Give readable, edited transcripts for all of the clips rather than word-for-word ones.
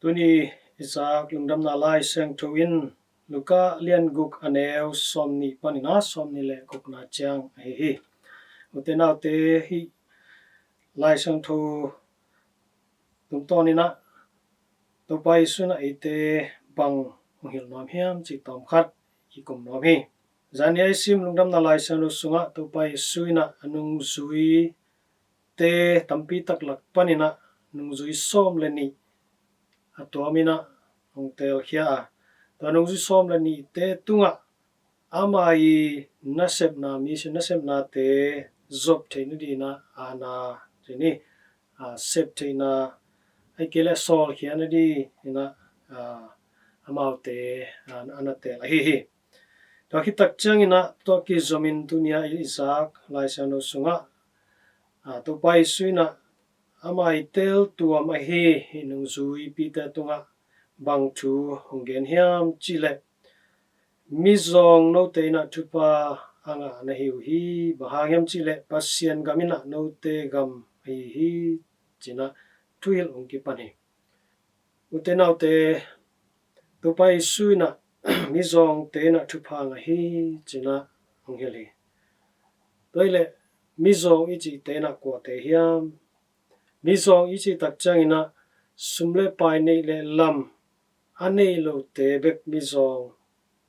Tuni Isaac lungdam na lai seng tuin Luka lian guk aneu somni panina somni le guk na chang hi utenau te hi lai seng tu tungtoni na topai suna ite bang hil nom hiam chi tom khat hi kum nom hi zania sim lungdam na lai seng lu sunga topai suina anung zui te tampi taklak panina nung zui som le ni atuamina hongtel khia tanung zu som la ni te tunga amai nasep na mi se nasep na te zop theinu dina ana chini sep theina ai kele sol khian di ina amau te anate la hi to khi tak chang ina to ki zomin dunia Isaac lai sano sunga to pai suina amai tel tuam a hi hinung zui pi te tunga bang thu honggen hiam chile mizong no te na thupa anga na hiu hi bahangyam chile pasien gamina no te gam hi china tuil ongki pani utenau te tupai suina mizong te na thupa nga hi china ongheli toile mizong ichi te na ko te hiam mizong ichi tak changina sumle pai nei le lam anei lo te bek mizong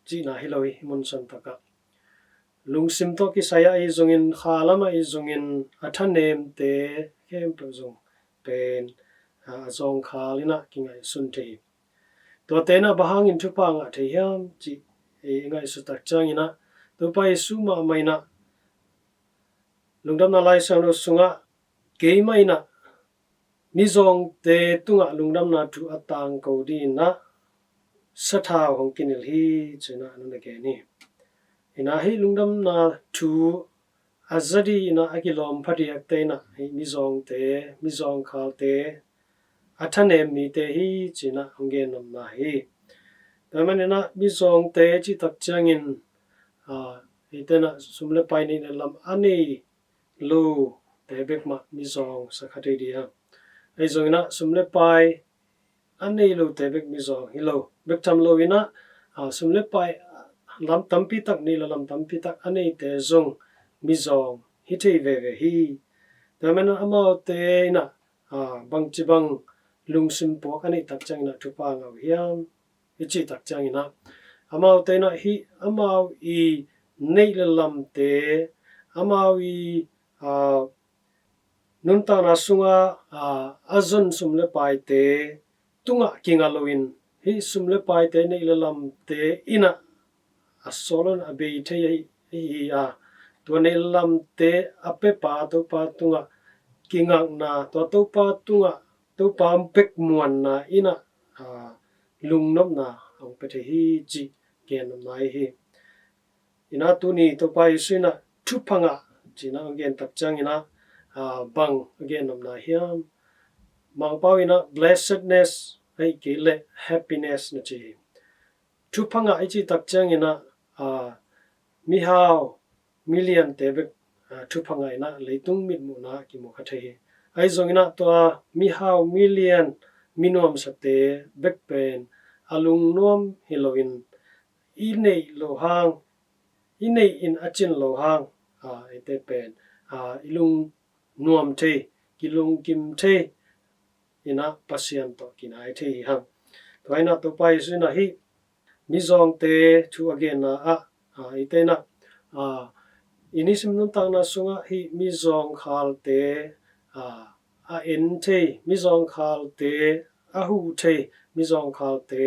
chi na hiloi mun san taka lungsim to ki saya i zongin khalama i zongin athanem te kem pe zong pen zong khalina kingai sun the to te na bahangin thupa nga the hiam chi ngai su tak changina to pai su ma maina lungdam na lai sang ro sunga ke maina mizong te tunga lungdam na thu atang ko di na satha hong kinil hi china anu na ke ni ina hi lungdam na thu azadi ina akilom phati akte na hi mizong khal te athanem mi te hi china honggen nam na hi tamani na mizong te chi tak changin itena sumle pai ni lam ani lo te bek ma mizong sakhate dia ai zongina sumle pai ani lo te bek mizong hilo bek tam lo ina sumle pai lam tampi tak ni lam tampi tak ani te zong mizong hi thei ve ve hi tamana amau te na bang chi bang lungsim po ani tak chang na thupa nga hiam ichi tak chang ina amau te na hi amau I nei le lam te amau I nunta na sunga azon sumle pai te tunga kinga loin hi sumle pai te nei le lam te ina asolon abe the hi to nei lam te ape pa to pa tunga kinga na to pa tunga to pa pek muan na ina lungnom na ong pe the hi chi ken nai hi ina tu ni to pa isina thupanga china again tak chang ina bang again nam na hiam mang pau ina blessedness ai ke le happiness na chi thupanga ichi tak chang ina mi hao million tebek thupanga ina leitung mit mu na ki mo kha the ai zong ina to mi hao million minom sate bek pen alung nom hiloin inei lo hang inei in achin lo hang ite pen ilung nuam the kilung kim the ina pasien to kinai the hang toina to pai sina hi mizong te thu again na ite na inisim nun tang na sunga hi mizong khal te en the mizong khal te hu the mizong khal te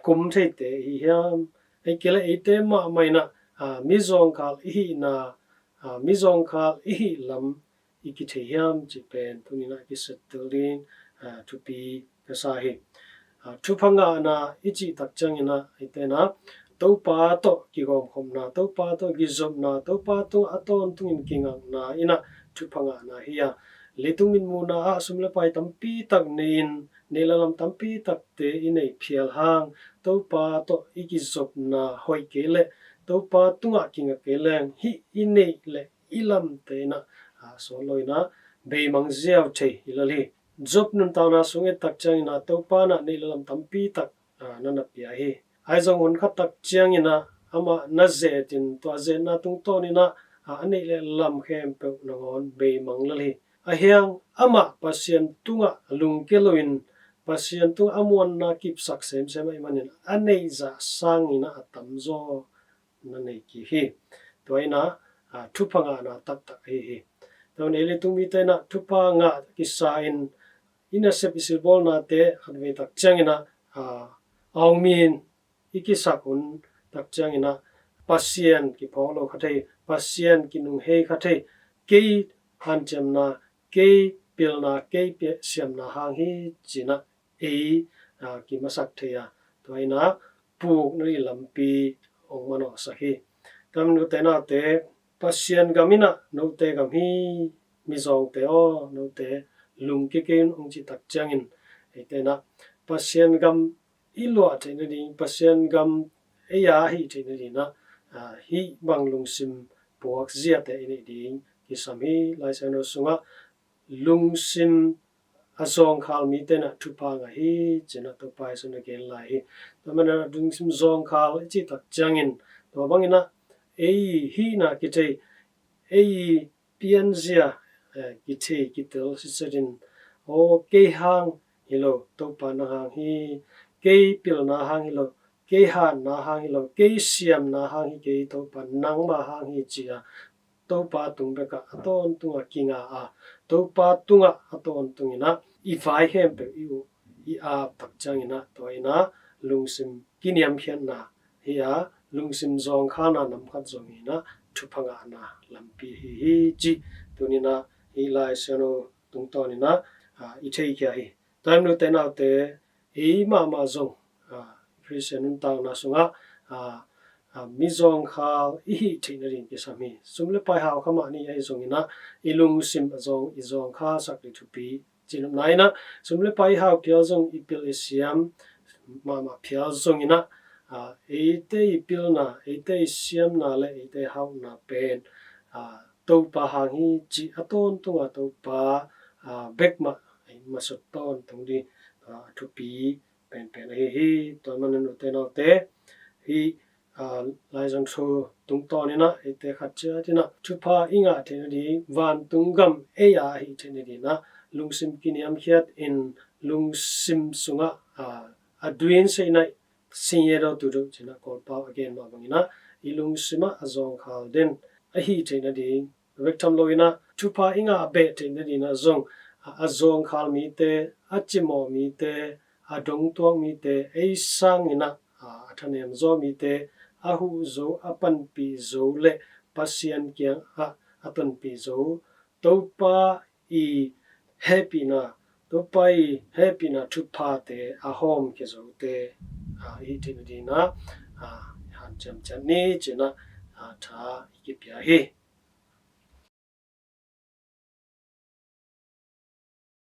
kum the te hi hiam ai kele ite ma mai na mizong khal hi na mizong khal hi lam ikithe hiam chi pen tunina ki settling to be kasahi thupanga na ichi tak changina itena topa to ki gom khom na topa to gi zob na topa to aton tungin kinga na ina thupanga na hiya letungin mu na sumle pai tampi tak nein nelalam tampi tak te inei phial hang topa to iki zob na hoi kele topa tunga kinga keleng hi inei le ilam te na so loina be mang ziaw the ilali job nun tauna sunge tak changina topa na nei lam tampi tak nana pia hi ai zong hun khat tak changina ama na ze tin to ze na tung to ni na anei le lam khem pe nongon be manglali a hiang ama pasien tunga lungkeloin pasien tu amuan na kip sak sem mai manin anei za sangina atamzo na nei ki hi toina thupanga na tak tak hi don ele tumi te na thupanga kisain ina sep isibol na te khatve tak changina aumin ikisakun tak changina pasien ki pholo khathei pasien ki nung hei khathei ke han chamna ke pilna ke pe siamna hang hi china ki masak theya toina puk nri lampi ongmano sahi tamnu te na te pasien gamina no te gam hi mizong te o no te lung ke ken ong chi tak changin ete na pasien gam ilwa te na ding pasien gam eya hi te na ding na hi bang lung sim puak zia te ini ding ki sam hi lai sa no sunga lung sim azong khal mi te na thupa nga hi chena to pai so na gen lai to mana lung sim zong khal chi tak changin to bangina hi na kite pianzia kite kitel sisadin o ke hang hilo to pa na hang hi ke pil na hang hilo ke han na hang hilo ke siam na hang hi ke to pa nang ma hang hi chia to pa tung beka aton tunga kinga to pa tunga aton tungina I vai hem pe I tak changina to ina lungsim kiniam khian na hiya lungsim zong khana nam khat zongina thupanga na lampi hi chi tunina I lai seno tungtonina I thei kya hi time no te na te ma zong Christian tang na sunga mi zong khal hi thinarin ki sami sumle pai haw khama ni ai zongina ilung sim zong I zong kha sakri thupi chinum naina sumle pai haw pia zong ipil isiam ma pia zongina ete ipil na ete isiam na le ete haw na pen to pa hang hi chi aton tunga to pa bek ma masot ton tungdi thupi pen hi to manan te no te hi lai jang so tung to ni na ete khatcha tina thupa inga thena di van tungam eya hi thena di na lungsim kiniam khiat in lungsim sunga adwin sei nai sinyero tu du china kol pa again ma bangina ilungsima azong khal den a hi thena di rectam loina thupa inga be thena di na zong azong khal mi te achimo mi te adong tuang mi te ei sang ina athanem zo mi te ahu zo apan pi zo le pasien kyang apan pi zo topa I happy na topa I happy na thupa te ahom ke zo te I tin di na han cham ni chena tha ki pya hi